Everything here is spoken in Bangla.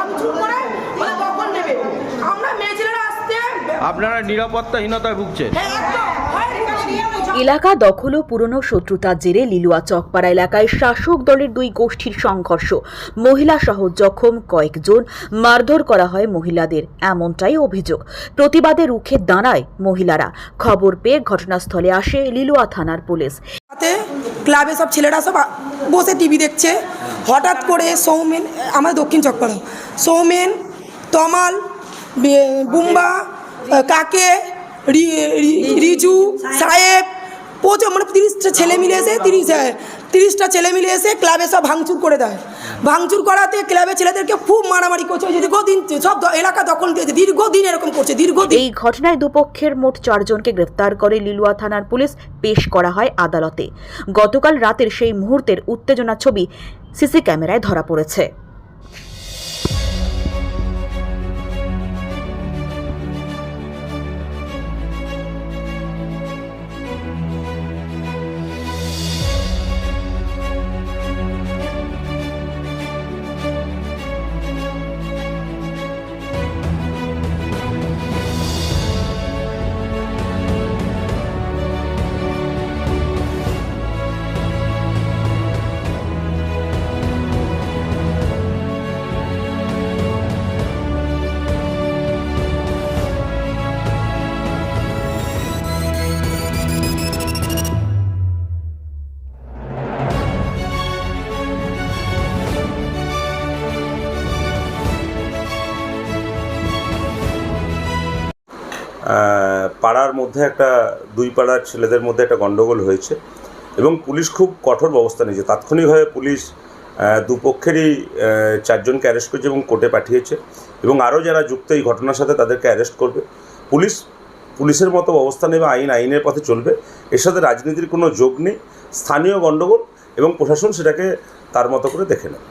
ভাঙচুর করে মানে কখন নেবে। আমরা মেয়ে ছেলেরা আসতে আপনারা নিরাপত্তাহীনতায় ভুগছেন। হ্যাঁ একদম এলাকা দখল ও পুরনো শত্রুতার জেরে লিলুয়া চকপাড়া এলাকায় শাসক দলের দুই গোষ্ঠীর সংঘর্ষ, মহিলা সহ জখম কয়েকজন, মারধর করা হয় মহিলাদের, এমনটাই অভিযোগ। প্রতিবাদে রুখে দাঁড়ায় মহিলারা। খবর পেয়ে ঘটনাস্থলে আসে লিলুয়া থানার পুলিশ। ক্লাবে সব ছেলেরা সব বসে টিভি দেখছে, হঠাৎ করে সৌমেন, আমার দক্ষিণ চকপাড়া, সৌমেন, তমাল, বুম্বা, কাকে, রিজু, সাহেব, প্রচুর মানে 30টা ছেলে মিলে এসে 30টা ছেলে মিলে এসে ক্লাবে সব ভাঙচুর করে দেয়। ভাঙচুর করাতে ক্লাবের ছেলেদেরকে খুব মারামারি করছে, দীর্ঘদিন সব এলাকা দখল দিয়েছে, দীর্ঘদিন এরকম করছে, দীর্ঘদিন। এই ঘটনায় দুপক্ষের মোট 4 জনকে গ্রেফতার করে লিলুয়া থানার পুলিশ, পেশ করা হয় আদালতে। গতকাল রাতের সেই মুহূর্তের উত্তেজনা ছবি সিসি ক্যামেরায় ধরা পড়েছে। পাড়ার মধ্যে দুই পাড়ার ছেলেদের মধ্যে একটা গণ্ডগোল হয়েছে এবং পুলিশ খুব কঠোর ব্যবস্থা নিয়েছে। তাৎক্ষণিকভাবে পুলিশ দুপক্ষেরই 4 জনকে অ্যারেস্ট করেছে এবং কোর্টে পাঠিয়েছে এবং আরও যারা যুক্ত এই ঘটনার সাথে তাদেরকে অ্যারেস্ট করবে। পুলিশের মতো ব্যবস্থা নেবে, আইনের পথে চলবে। এর সাথে রাজনীতির কোনো যোগ নেই, স্থানীয় গণ্ডগোল এবং প্রশাসন সেটাকে তার মতো করে দেখে নেয়।